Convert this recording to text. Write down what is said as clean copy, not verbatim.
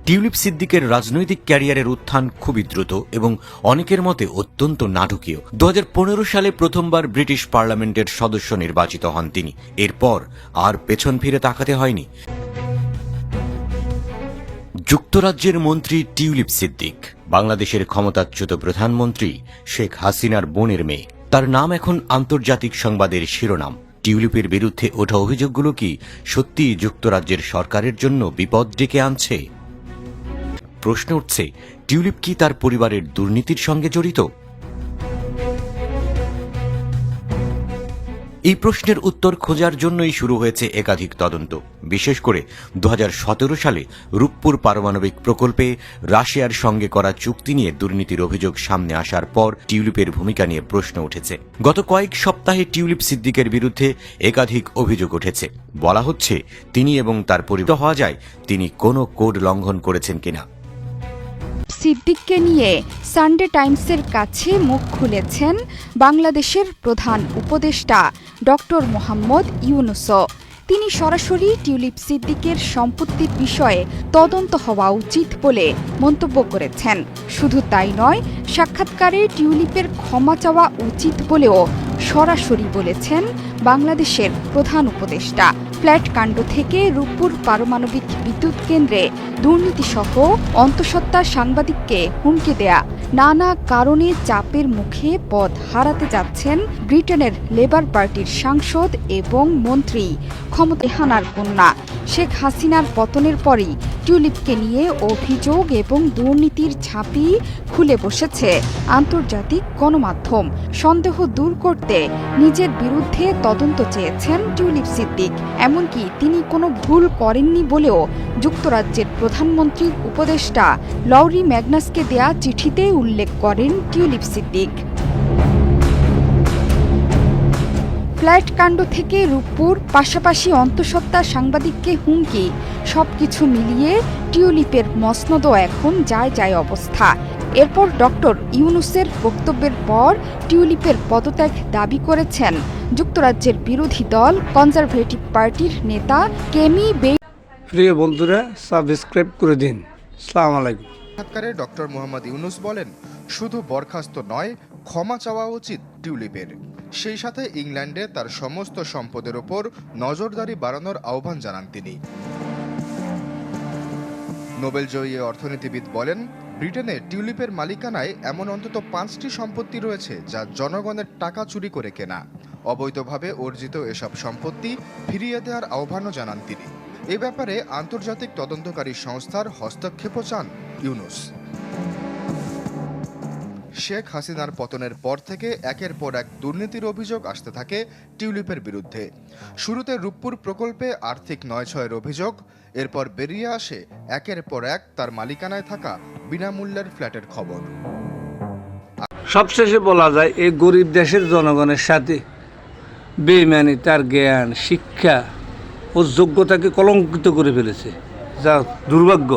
Tulip সিদ্দিকের রাজনৈতিক ক্যারিয়ারের উত্থান খুবই দ্রুত এবং অনেকের মতে অত্যন্ত নাটকীয়। 2015 সালে প্রথমবার ব্রিটিশ পার্লামেন্টের সদস্য নির্বাচিত হন তিনি। এরপর আর পেছন ফিরে তাকাতে হয়নি। যুক্তরাজ্যের মন্ত্রী টিউলিপ সিদ্দিক বাংলাদেশের ক্ষমতাচ্যুত প্রধানমন্ত্রী শেখ হাসিনার বোনের মেয়ে। তার নাম এখন আন্তর্জাতিক সংবাদের শিরোনাম। টিউলিপের বিরুদ্ধে ওঠা অভিযোগগুলো কি সত্যি যুক্তরাজ্যের সরকারের জন্য বিপদ ডেকে আনছে? প্রশ্ন উঠছে, টিউলিপ কি তার পরিবারের দুর্নীতির সঙ্গে জড়িত? এই প্রশ্নের উত্তর খোঁজার জন্যই শুরু হয়েছে একাধিক তদন্ত। বিশেষ করে 2017 সালে রূপপুর পারমাণবিক প্রকল্পে রাশিয়ার সঙ্গে করা চুক্তি নিয়ে দুর্নীতির অভিযোগ সামনে আসার পর টিউলিপের ভূমিকা নিয়ে প্রশ্ন উঠেছে। গত কয়েক সপ্তাহে টিউলিপ সিদ্দিকের বিরুদ্ধে একাধিক অভিযোগ উঠেছে। বলা হচ্ছে, তিনি এবং তার পরিবার হওয়া যায় তিনি কোনো কোড লঙ্ঘন করেছেন কিনা। সিদ্দিককে নিয়ে সানডে টাইমসের কাছে মুখ খুলেছেন বাংলাদেশের প্রধান উপদেষ্টা ডক্টর মোহাম্মদ ইউনূসও। তিনি সরাসরি টিউলিপ সিদ্দিকের সম্পত্তির বিষয়ে তদন্ত হওয়া উচিত বলে মন্তব্য করেছেন। শুধু তাই নয়, সাক্ষাৎকারে টিউলিপের ক্ষমা চাওয়া উচিত বলেও সরাসরি বলেছেন বাংলাদেশের প্রধান উপদেষ্টা। ফ্ল্যাট কাণ্ড থেকে রূপপুর পারমাণবিক বিদ্যুৎ কেন্দ্রে দুর্নীতিসহ অন্তঃসত্ত্বা সাংবাদিককে হুমকি দেয়া, নানা কারণে চাপের মুখে পদ হারাতে যাচ্ছেন ব্রিটেনের লেবার পার্টির সাংসদ এবং মন্ত্রী ক্ষমতায় হানার কন্যা। শেখ হাসিনার পতনের পরই টিউলিপকে নিয়ে অভিযোগ এবং দুর্নীতির ঝাঁপি খুলে বসেছে আন্তর্জাতিক গণমাধ্যম। সন্দেহ দূর করতে নিজের বিরুদ্ধে তদন্ত চেয়েছেন টিউলিপ সিদ্দিক। এমনকি তিনি কোনো ভুল করেননি বলেও যুক্তরাজ্যের প্রধানমন্ত্রীর উপদেষ্টা লরি ম্যাগনাসকে দেয়া চিঠিতে উল্লেখ করেন টিউলিপ সিদ্দিক। ফ্ল্যাট কাণ্ড থেকে রূপপুর, পাশাপাশি অন্তঃসত্ত্বা সাংবাদিককে হুমকি, সবকিছু মিলিয়ে টিউলিপের মসনদও এখন যায় অবস্থা। এরপর ডক্টর ইউনূসের বক্তব্যের পর টিউলিপের পদত্যাগ দাবি করেছেন যুক্তরাজ্যের বিরোধী দল কনজারভেটিভ পার্টির নেতা কেমি বে। প্রিয় বন্ধুরা, সাবস্ক্রাইব করে দিন। আসসালামু আলাইকুম। সাক্ষাৎকারে ডক্টর মোহাম্মদ ইউনূস বলেন, শুধু বরখাস্ত নয়, ক্ষমা চাওয়া উচিত টিউলিপের। সেই সাথে ইংল্যান্ডে তার সমস্ত সম্পদের ওপর নজরদারি বাড়ানোর আহ্বান জানান তিনি। নোবেলজয়ী অর্থনীতিবিদ বলেন, ব্রিটেনে টিউলিপের মালিকানায় এমন অন্তত 5টি সম্পত্তি রয়েছে যা জনগণের টাকা চুরি করে কেনা। অবৈধভাবে অর্জিত এসব সম্পত্তি ফিরিয়ে দেওয়ার আহ্বানও জানান তিনি। এ ব্যাপারে আন্তর্জাতিক তদন্তকারী সংস্থার হস্তক্ষেপও চান ইউনূস। শেখ হাসিনার পতনের পর থেকে একের পর এক দুর্নীতির অভিযোগ আসতে থাকে টিউলিপের বিরুদ্ধে। শুরুতে রূপপুর প্রকল্পে আর্থিক নয়ছয়ের অভিযোগ, এরপর বেরিয়ে আসে একের পর এক তার মালিকানায় থাকা বিনামূল্যের ফ্ল্যাটের খবর। সবশেষে বলা যায়, এই গরিব দেশের জনগণের সাথে বেইমানি তার জ্ঞান, শিক্ষা ও যোগ্যতাকে কলঙ্কিত করে ফেলেছে, যা দুর্ভাগ্য।